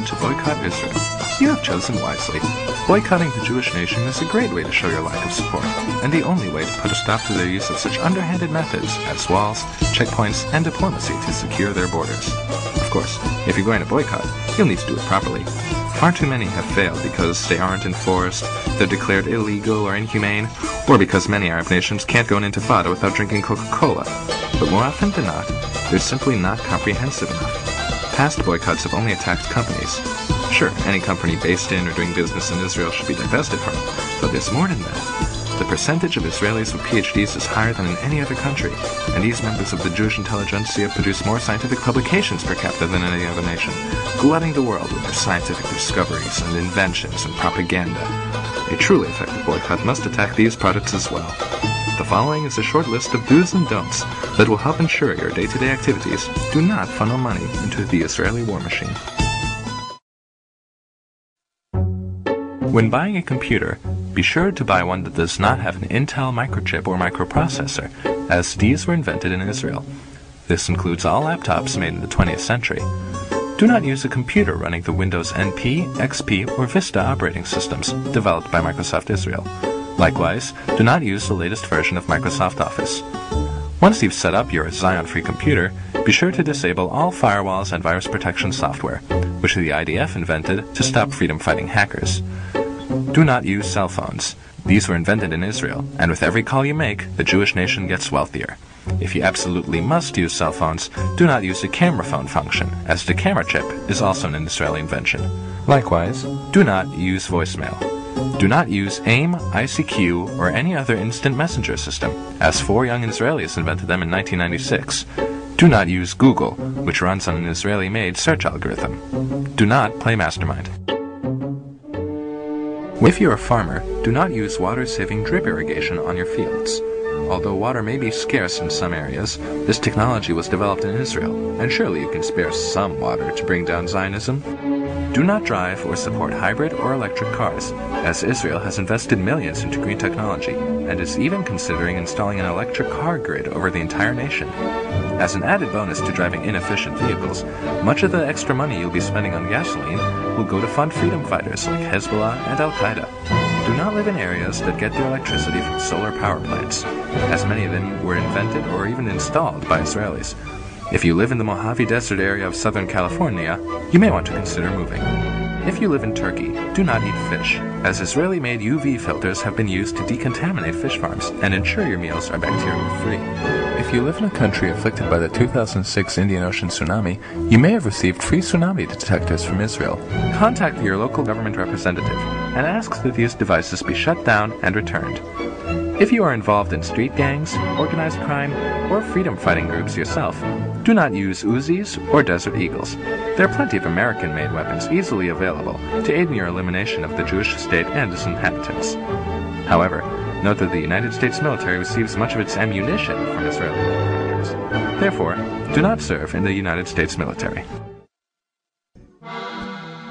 to boycott Israel. You have chosen wisely. Boycotting the Jewish nation is a great way to show your lack of support, and the only way to put a stop to their use of such underhanded methods as walls, checkpoints, and diplomacy to secure their borders. Of course, if you're going to boycott, you'll need to do it properly. Far too many have failed because they aren't enforced, they're declared illegal or inhumane, or because many Arab nations can't go into intifada without drinking Coca-Cola. But more often than not, they're simply not comprehensive enough. Past boycotts have only attacked companies. Sure, any company based in or doing business in Israel should be divested from, but there's more than that. The percentage of Israelis with PhDs is higher than in any other country, and these members of the Jewish intelligentsia produce more scientific publications per capita than any other nation, glutting the world with their scientific discoveries and inventions and propaganda. A truly effective boycott must attack these products as well. The following is a short list of do's and don'ts that will help ensure your day-to-day activities do not funnel money into the Israeli war machine. When buying a computer, be sure to buy one that does not have an Intel microchip or microprocessor, as these were invented in Israel. This includes all laptops made in the 20th century. Do not use a computer running the Windows NT, XP, or Vista operating systems developed by Microsoft Israel. Likewise, do not use the latest version of Microsoft Office. Once you've set up your Xeon-free computer, be sure to disable all firewalls and virus protection software, which the IDF invented to stop freedom-fighting hackers. Do not use cell phones. These were invented in Israel, and with every call you make, the Jewish nation gets wealthier. If you absolutely must use cell phones, do not use the camera phone function, as the camera chip is also an Israeli invention. Likewise, do not use voicemail. Do not use AIM, ICQ, or any other instant messenger system, as 4 young Israelis invented them in 1996. Do not use Google, which runs on an Israeli-made search algorithm. Do not play Mastermind. If you're a farmer, do not use water-saving drip irrigation on your fields. Although water may be scarce in some areas, this technology was developed in Israel, and surely you can spare some water to bring down Zionism. Do not drive or support hybrid or electric cars, as Israel has invested millions into green technology, and is even considering installing an electric car grid over the entire nation. As an added bonus to driving inefficient vehicles, much of the extra money you'll be spending on gasoline will go to fund freedom fighters like Hezbollah and Al-Qaeda. Do not live in areas that get their electricity from solar power plants, as many of them were invented or even installed by Israelis. If you live in the Mojave Desert area of Southern California, you may want to consider moving. If you live in Turkey, do not eat fish, as Israeli-made UV filters have been used to decontaminate fish farms and ensure your meals are bacteria-free. If you live in a country afflicted by the 2006 Indian Ocean tsunami, you may have received free tsunami detectors from Israel. Contact your local government representative and ask that these devices be shut down and returned. If you are involved in street gangs, organized crime, or freedom-fighting groups yourself, do not use Uzis or Desert Eagles. There are plenty of American-made weapons easily available to aid in your elimination of the Jewish state and its inhabitants. However, note that the United States military receives much of its ammunition from Israeli manufacturers. Therefore, do not serve in the United States military.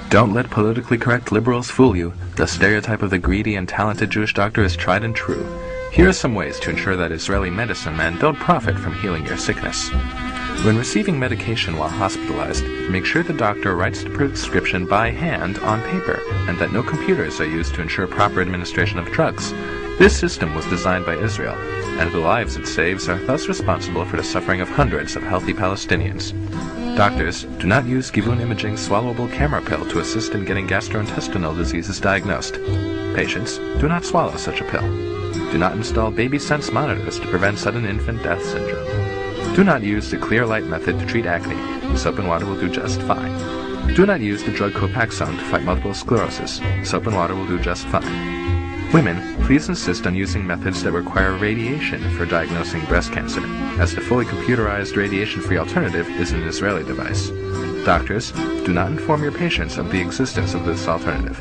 Don't let politically correct liberals fool you. The stereotype of the greedy and talented Jewish doctor is tried and true. Here are some ways to ensure that Israeli medicine men don't profit from healing your sickness. When receiving medication while hospitalized, make sure the doctor writes the prescription by hand on paper, and that no computers are used to ensure proper administration of drugs. This system was designed by Israel, and the lives it saves are thus responsible for the suffering of hundreds of healthy Palestinians. Doctors, do not use Givun Imaging's swallowable camera pill to assist in getting gastrointestinal diseases diagnosed. Patients, do not swallow such a pill. Do not install baby sense monitors to prevent sudden infant death syndrome. Do not use the clear light method to treat acne. Soap and water will do just fine. Do not use the drug Copaxone to fight multiple sclerosis. Soap and water will do just fine. Women, please insist on using methods that require radiation for diagnosing breast cancer, as the fully computerized radiation-free alternative is an Israeli device. Doctors, do not inform your patients of the existence of this alternative.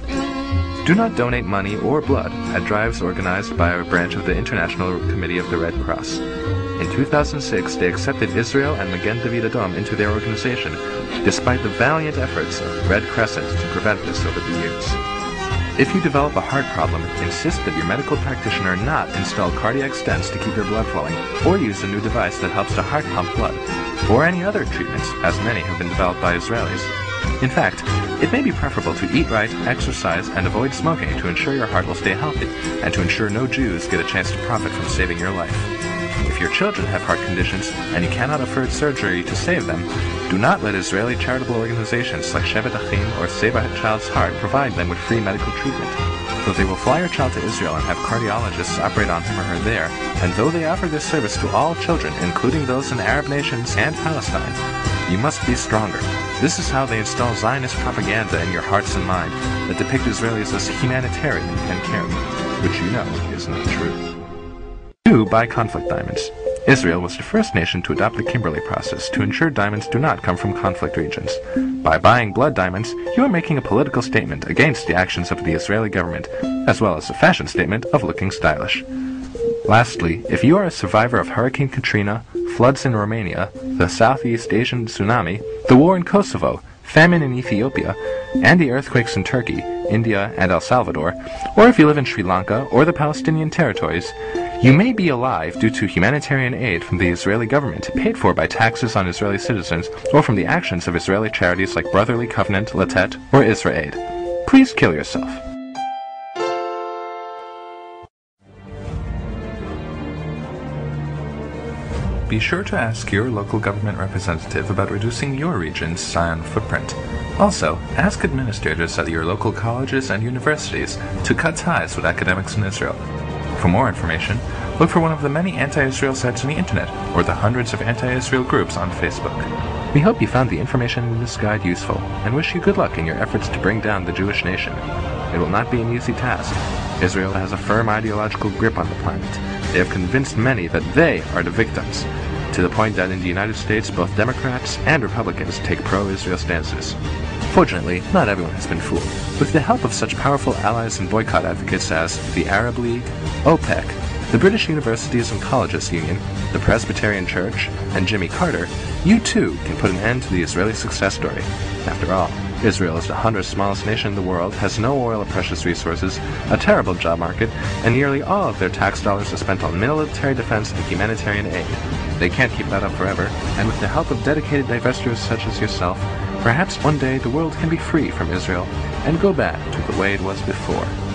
Do not donate money or blood at drives organized by a branch of the International Committee of the Red Cross. In 2006, they accepted Israel and Magen David Adom into their organization, despite the valiant efforts of Red Crescent to prevent this over the years. If you develop a heart problem, insist that your medical practitioner not install cardiac stents to keep your blood flowing, or use a new device that helps to heart pump blood, or any other treatments, as many have been developed by Israelis. In fact, It may be preferable to eat right, exercise, and avoid smoking to ensure your heart will stay healthy, and to ensure no Jews get a chance to profit from saving your life. If your children have heart conditions and you cannot afford surgery to save them, do not let Israeli charitable organizations like Shevet Achim or Save a Child's Heart provide them with free medical treatment. Though they will fly your child to Israel and have cardiologists operate on him or her there, and though they offer this service to all children, including those in Arab nations and Palestine, you must be stronger. This is how they install Zionist propaganda in your hearts and mind that depict Israelis as humanitarian and caring, which you know is not true. 2. Buy conflict diamonds. Israel was the first nation to adopt the Kimberley process to ensure diamonds do not come from conflict regions. By buying blood diamonds, you are making a political statement against the actions of the Israeli government, as well as a fashion statement of looking stylish. Lastly, if you are a survivor of Hurricane Katrina, floods in Romania, the Southeast Asian tsunami, the war in Kosovo, famine in Ethiopia, and the earthquakes in Turkey, India, and El Salvador, or if you live in Sri Lanka or the Palestinian territories, you may be alive due to humanitarian aid from the Israeli government paid for by taxes on Israeli citizens or from the actions of Israeli charities like Brotherly Covenant, Latet, or IsraAid. Please kill yourself. Be sure to ask your local government representative about reducing your region's Zion footprint. Also, ask administrators at your local colleges and universities to cut ties with academics in Israel. For more information, look for one of the many anti-Israel sites on the internet or the hundreds of anti-Israel groups on Facebook. We hope you found the information in this guide useful and wish you good luck in your efforts to bring down the Jewish nation. It will not be an easy task. Israel has a firm ideological grip on the planet. They have convinced many that they are the victims, to the point that in the United States both Democrats and Republicans take pro-Israel stances. Fortunately, not everyone has been fooled. With the help of such powerful allies and boycott advocates as the Arab League, OPEC, the British Universities and Colleges Union, the Presbyterian Church, and Jimmy Carter, you too can put an end to the Israeli success story. After all, Israel is the 100th smallest nation in the world, has no oil or precious resources, a terrible job market, and nearly all of their tax dollars are spent on military defense and humanitarian aid. They can't keep that up forever, and with the help of dedicated divestors such as yourself, perhaps one day the world can be free from Israel and go back to the way it was before.